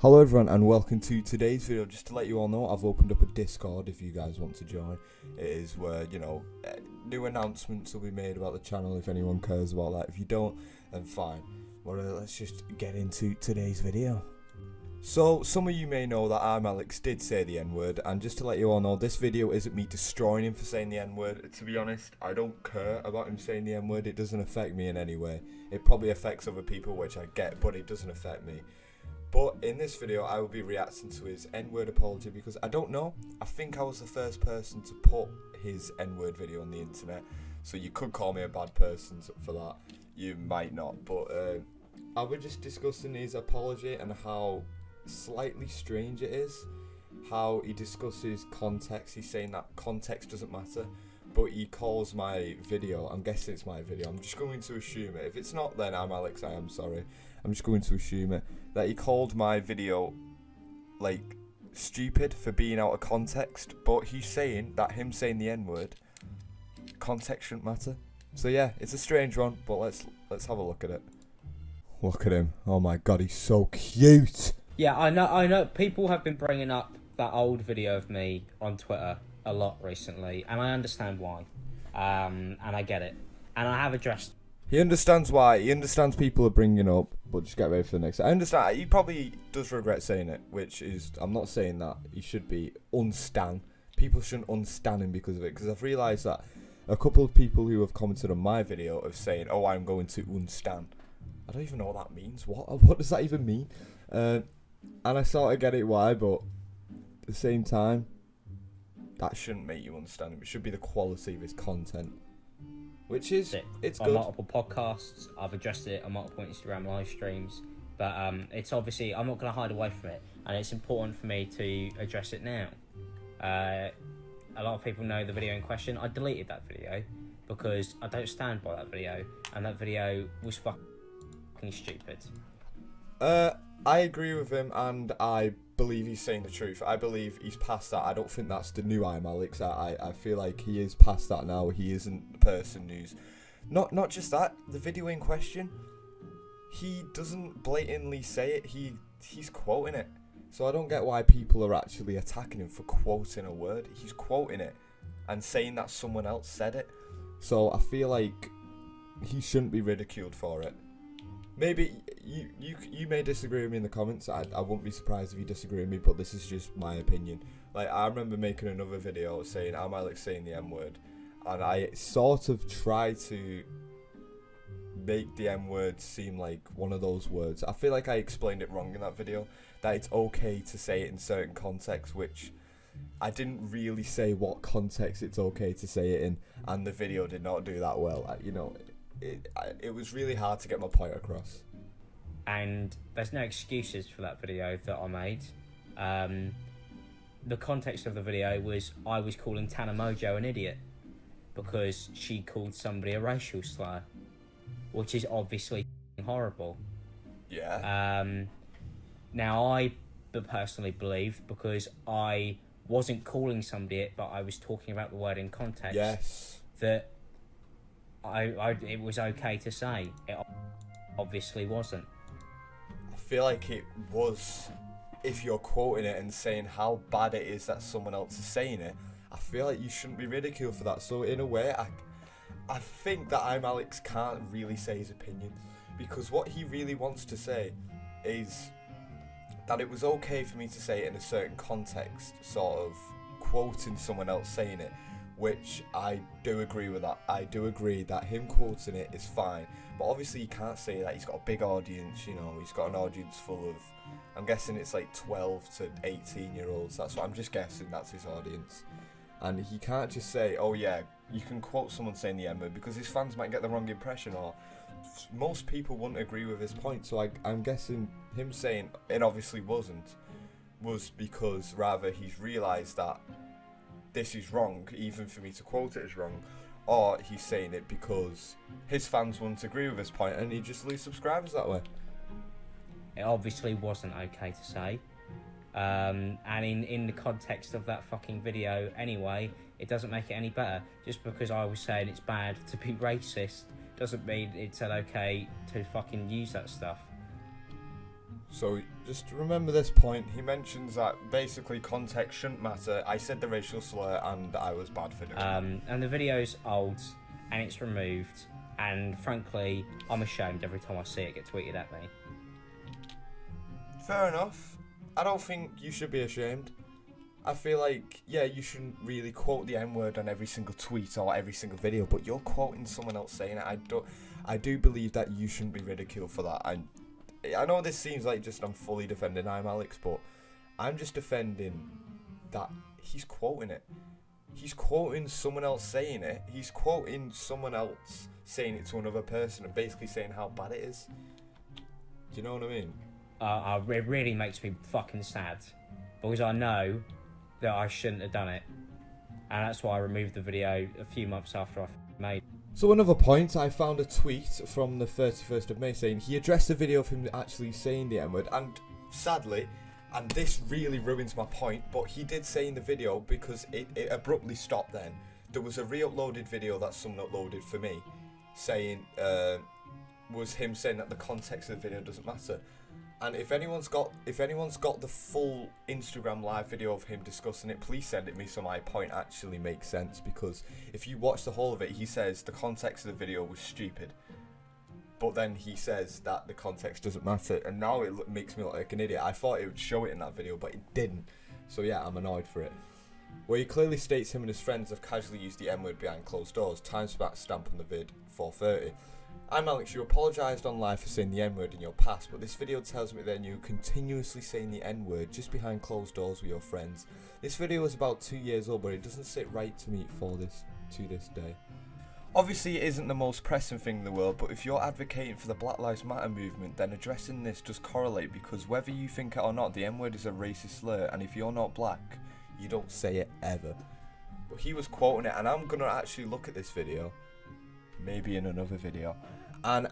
Hello everyone and welcome to today's video. Just to let you all know, I've opened up a Discord if you guys want to join. It is where, new announcements will be made about the channel if anyone cares about that. If you don't, then fine. Well, let's just get into today's video. So, some of you may know that ImAllexx did say the N-word, and just to let you all know, this video isn't me destroying him for saying the N-word. To be honest, I don't care about him saying the N-word. It doesn't affect me in any way. It probably affects other people, which I get, but it doesn't affect me. But in this video, I will be reacting to his N-word apology because I don't know. I think I was the first person to put his N-word video on the internet. So you could call me a bad person for that. You might not. But I was just discussing his apology and how slightly strange it is. How he discusses context. He's saying that context doesn't matter. But he calls my video, I'm guessing it's my video, I'm just going to assume it. If it's not, then ImAllexx, I am sorry. I'm just going to assume it. That he called my video, stupid for being out of context. But he's saying that him saying the N-word, context shouldn't matter. So yeah, it's a strange one, but let's have a look at it. Look at him. Oh my god, he's so cute. Yeah, I know. People have been bringing up that old video of me on Twitter a lot recently, and I understand why, and I get it, and I have addressed. He understands why. He understands people are bringing up, but just get ready for the next. I understand. He probably does regret saying it, which is, I'm not saying that he should be unstan. People shouldn't unstan him because of it, because I've realised that a couple of people who have commented on my video of saying, "Oh, I'm going to unstan." I don't even know what that means. What does that even mean? And I sort of get it why, but at the same time, that shouldn't make you understand him. It should be the quality of his content, which is it's on good. Multiple podcasts, I've addressed it on multiple Instagram live streams, but it's obviously, I'm not going to hide away from it, and it's important for me to address it now. A lot of people know the video in question. I deleted that video because I don't stand by that video, and that video was fucking stupid. I agree with him, and I believe he's saying the truth. I believe he's past that. I don't think that's the new ImAllexx. I feel like he is past that now. He isn't the person who's... Not just that, the video in question, he doesn't blatantly say it. He's quoting it. So I don't get why people are actually attacking him for quoting a word. He's quoting it and saying that someone else said it. So I feel like he shouldn't be ridiculed for it. Maybe you may disagree with me in the comments. I won't be surprised if you disagree with me, but this is just my opinion. Like, I remember making another video saying ImAllexx saying the M-word, and I sort of tried to make the M-word seem like one of those words. I feel like I explained it wrong in that video, that it's okay to say it in certain contexts, which I didn't really say what context it's okay to say it in, and the video did not do that well. It was really hard to get my point across. And there's no excuses for that video that I made. The context of the video was I was calling Tana Mojo an idiot because she called somebody a racial slur, which is obviously horrible. Yeah. Now I personally believe, because I wasn't calling somebody it, but I was talking about the word in context. Yes. That it was okay to say. It obviously wasn't. I feel like it was, if you're quoting it and saying how bad it is that someone else is saying it, I feel like you shouldn't be ridiculed for that. So in a way, I think that ImAllexx can't really say his opinion, because what he really wants to say is that it was okay for me to say it in a certain context, sort of quoting someone else saying it. Which I do agree with that. I do agree that him quoting it is fine. But obviously you can't say that. He's got a big audience, he's got an audience full of, I'm guessing it's like 12 to 18 year olds. That's what I'm just guessing, that's his audience. And he can't just say, oh yeah, you can quote someone saying the M-word, because his fans might get the wrong impression, or most people wouldn't agree with his point. So I'm guessing him saying it obviously was because rather he's realised that this is wrong, even for me to quote it as wrong, or he's saying it because his fans wouldn't agree with his point and he just lose subscribers that way. It obviously wasn't okay to say, and in the context of that fucking video anyway, it doesn't make it any better. Just because I was saying it's bad to be racist doesn't mean it's okay to fucking use that stuff. So just remember this point. He mentions that basically context shouldn't matter. I said the racial slur and I was bad for doing it. And the video's old and it's removed, and frankly, I'm ashamed every time I see it get tweeted at me. Fair enough. I don't think you should be ashamed. I feel like, yeah, you shouldn't really quote the N-word on every single tweet or every single video, but you're quoting someone else saying it. I do believe that you shouldn't be ridiculed for that. I know this seems like just I'm fully defending ImAllexx, but I'm just defending that he's quoting it. He's quoting someone else saying it. He's quoting someone else saying it to another person and basically saying how bad it is. Do you know what I mean? It really makes me fucking sad, because I know that I shouldn't have done it, and that's why I removed the video a few months after I made it. So another point, I found a tweet from the 31st of May saying he addressed the video of him actually saying the N-word, and sadly, and this really ruins my point, but he did say in the video, because it abruptly stopped then, there was a re-uploaded video that someone uploaded for me, saying, was him saying that the context of the video doesn't matter. And if anyone's got the full Instagram live video of him discussing it, please send it me so my point actually makes sense. Because if you watch the whole of it, he says the context of the video was stupid, but then he says that the context doesn't matter, and now it makes me look like an idiot. I thought it would show it in that video, but it didn't. So yeah, I'm annoyed for it. Where he clearly states him and his friends have casually used the N-word behind closed doors. Timestamp stamp on the vid 4:30. ImAllexx, you apologised on live for saying the N-word in your past, but this video tells me that you continuously saying the N-word just behind closed doors with your friends. This video is about 2 years old, but it doesn't sit right to me to this day. Obviously, it isn't the most pressing thing in the world, but if you're advocating for the Black Lives Matter movement, then addressing this does correlate, because whether you think it or not, the N-word is a racist slur, and if you're not black, you don't say it ever. But he was quoting it, and I'm going to actually look at this video, maybe in another video, and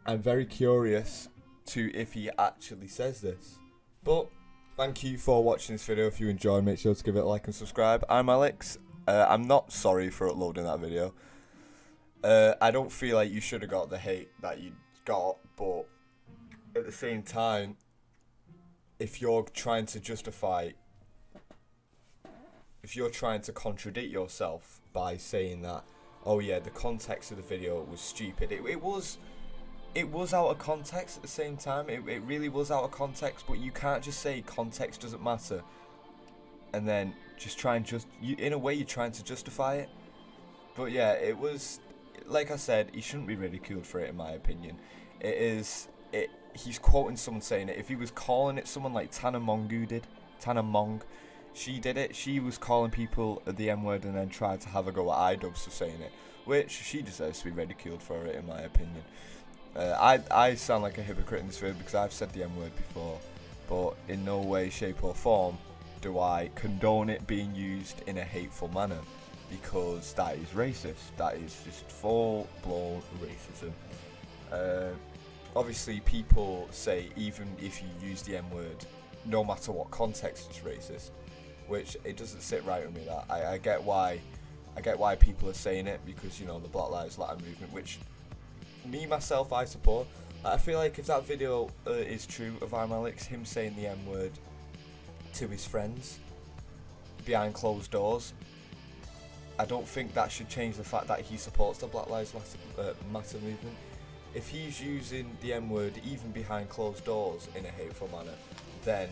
I'm very curious to if he actually says this. But thank you for watching this video. If you enjoyed, make sure to give it a like and subscribe. ImAllexx, I'm not sorry for uploading that video. I don't feel like you should have got the hate that you got, but at the same time, if you're trying to justify, if you're trying to contradict yourself by saying that, oh yeah, the context of the video was stupid, it was out of context at the same time. It really was out of context, but you can't just say context doesn't matter and then just try and in a way you're trying to justify it. But yeah, it was, like I said, he shouldn't be ridiculed for it, in my opinion. He's quoting someone saying it. If he was calling it someone like Tana Mong, she did it. She was calling people the N-word and then tried to have a go at iDubbbz for saying it, which she deserves to be ridiculed for it, in my opinion. I sound like a hypocrite in this video because I've said the N-word before, but in no way, shape or form do I condone it being used in a hateful manner, because that is racist. That is just full-blown racism. Obviously, people say even if you use the N-word, no matter what context, it's racist, which it doesn't sit right with me. That I get why people are saying it, because, you know, the Black Lives Matter movement, which me myself I support. I feel like if that video is true of ImAllexx, him saying the N-word to his friends behind closed doors, I don't think that should change the fact that he supports the Black Lives Matter movement. If he's using the N-word even behind closed doors in a hateful manner, then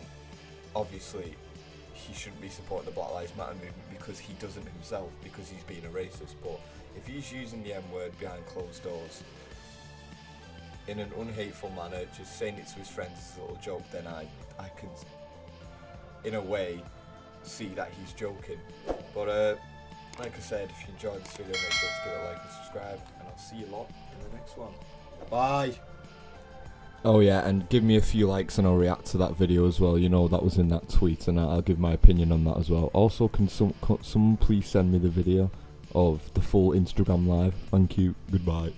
obviously he shouldn't be supporting the Black Lives Matter movement, because he doesn't himself, because he's being a racist. But if he's using the N-word behind closed doors in an unhateful manner, just saying it to his friends as a little joke, then I can, in a way, see that he's joking. But like I said, if you enjoyed this video, make sure to give it a like and subscribe, and I'll see you lot in the next one. Bye! Oh yeah, and give me a few likes and I'll react to that video as well. You know, that was in that tweet, and I'll give my opinion on that as well. Also, can someone please send me the video of the full Instagram live? Thank you, goodbye.